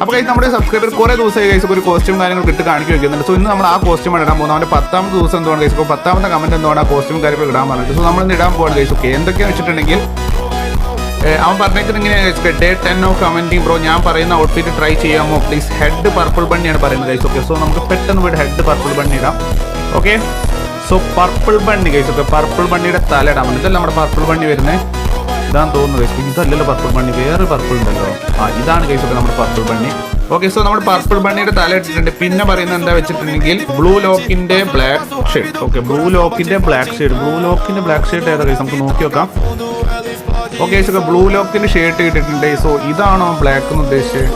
അപ്പോൾ ഗൈസ് നമ്മുടെ സബ്സ്ക്രൈബർ കുറേ ദിവസമായി ഗൈസ് ഒരു കോസ്റ്റ്യൂം കാര്യങ്ങളൊക്കെ ഇട്ട് കാണിച്ചു വെക്കുന്നുണ്ട്. സോ ഇന്ന് നമ്മൾ ആ കോസ്റ്റ്യൂം ഇടാൻ പോകുന്നത്. അവൻ്റെ 10ാമത്തെ ദിവസം എന്തുകൊണ്ട് ഗൈസ്, ഇപ്പോൾ 10ാമത്തെ കമൻറ്റ് എന്തുകൊണ്ട് ആ കോസ്റ്റ്യൂം കാര്യങ്ങൾ ഇടാൻ പറഞ്ഞിട്ട്. സോ നമ്മളിന്ന് ഇടാൻ പോകണം ഗൈസ്. ഓക്കെ, എന്തൊക്കെയാണെന്ന് വെച്ചിട്ടുണ്ടെങ്കിൽ അവൻ പറഞ്ഞേക്കുന്നത് ഇങ്ങനെ ഡേ 10 ഓഫ് കമൻറ്റിങ് ബ്രോ, ഞാൻ പറയുന്ന ഔട്ട്ഫിറ്റ് ട്രൈ ചെയ്യാമോ പ്ലീസ്. ഹെഡ് പർപ്പിൾ ബണ്ണിയാണ് പറയുന്നത് ഗൈസ്. ഓക്കെ, സോ നമുക്ക് പെട്ടെന്ന് പോയിട്ട് ഹെഡ് പർപ്പിൾ ബണ്ണി ഇടാം. Okay, so purple bunny guys. Okay, purple ബണ്ണിയുടെ തല ഇടാൻ പറ്റും. ഇതല്ല നമ്മുടെ പർപ്പിൾ ബണ്ണി വരുന്നത്, ഇതാന്ന് തോന്നുന്നു ഗൈസ്. ഇതല്ലല്ലോ പർപ്പിൾ ബണ്ണി, വേറെ പർപ്പിൾ ഉണ്ടല്ലോ. ഇതാണ് ഗൈസ്. ഒക്കെ നമ്മുടെ പർപ്പിൾ ബണ്ണി. ഓക്കെ, സോ നമ്മുടെ പർപ്പിൾ ബണ്ണിയുടെ തല ഇട്ടിട്ടുണ്ട്. പിന്നെ പറയുന്നത് എന്താ വെച്ചിട്ടുണ്ടെങ്കിൽ ബ്ലൂ ലോക്കിന്റെ ബ്ലാക്ക് ഷെയ്ഡ്. ഓക്കെ, ബ്ലൂ ലോക്കിന്റെ ബ്ലാക്ക് ഷെയ്ഡ്. ബ്ലൂ ലോക്കിന്റെ ബ്ലാക്ക് ഷെയ്ഡ് ഏതാ ഗൈസ്, നമുക്ക് നോക്കി നോക്കാം. ഓക്കെ, സോ ബ്ലൂ ലോക്കിന്റെ ഷെയ്ഡ് ഇട്ടിട്ടുണ്ട്. സോ ഇതാണോ ബ്ലാക്ക് എന്ന് ഉദ്ദേശിച്ചത്?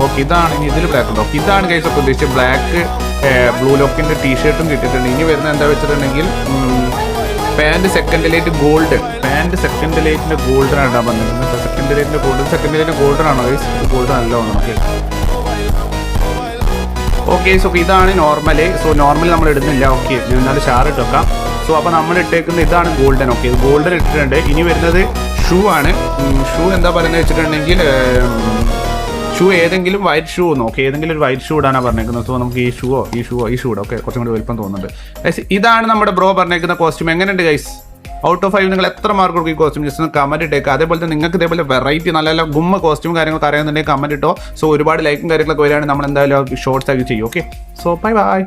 ഓക്കെ, ഇതാണ്. ഇനി ഇതിൽ ബ്ലാക്ക് ഉണ്ടോ? ഇതാണ് ഗൈസ് ഒക്കെ ഉദ്ദേശിച്ചത്. ബ്ലാക്ക് ബ്ലൂ ലോക്കിന്റെ ടീഷർട്ടും കിട്ടിയിട്ടുണ്ട്. ഇനി വരുന്നത് എന്താ വെച്ചിട്ടുണ്ടെങ്കിൽ pant second light gold. Pant second ലൈറ്റിന്റെ ഗോൾഡനാണ് ഇടാൻ പറഞ്ഞിരുന്നത്. സെക്കൻഡ് ലൈറ്റ് ഗോൾഡൻ ആണോ ഗൈസ്? ഗോൾഡൻ അല്ല തോന്നുന്നു. ഓക്കെ, സോ ഇതാണ് നോർമല്. സോ നോർമൽ നമ്മൾ ഇടുന്നില്ല. ഓക്കെ, എന്നാലും ഷാർ ഇട്ട് വെക്കാം. സോ അപ്പോൾ നമ്മൾ ഇട്ടേക്കുന്നത് ഇതാണ് ഗോൾഡൻ. ഓക്കെ, ഗോൾഡൻ ഇട്ടിട്ടുണ്ട്. ഇനി വരുന്നത് ഷൂ ആണ്. ഷൂ എന്താ പറയുന്നത് വെച്ചിട്ടുണ്ടെങ്കിൽ ഷൂ ഏതെങ്കിലും വൈറ്റ് ഷൂ നോക്കി, ഏതെങ്കിലും ഒരു വൈറ്റ് ഷൂ ഇടാനാണ് പറഞ്ഞേക്കുന്നത്. സോ നമുക്ക് ഈ ഷൂ ഇടാം. ഓക്കെ, കുറച്ചും കൂടി വലിപ്പം തോന്നുന്നുണ്ട് ഗൈസ്. ഇതാണ് നമ്മുടെ ബ്രോ പറഞ്ഞേക്കുന്ന കോസ്റ്റ്യൂം. എങ്ങനെയുണ്ട് ഗൈസ്? ഔട്ട് ഓഫ് 5 നിങ്ങൾ എത്ര മാർക്ക് കൊടുക്കും ഈ കോസ്റ്റ്യൂം? ജസ്റ്റ് ഒന്ന് കമന്റ് ഇട്ടേക്കുക. അതേപോലെ തന്നെ നിങ്ങൾക്ക് ഇതേപോലെ വെറൈറ്റി നല്ല നല്ല ഗുമ്മ കോസ്റ്റ്യൂം കാര്യങ്ങളൊക്കെ അറിയാന്നുണ്ടെങ്കിൽ കമന്റ് ഇട്ടോ. സോ ഒരുപാട് ലൈക്കും കാര്യങ്ങളൊക്കെ വരികയാണെങ്കിൽ നമ്മൾ എന്തായാലും ഷോർട്സ് ആക്കി ചെയ്യും. Okay, so bye bye.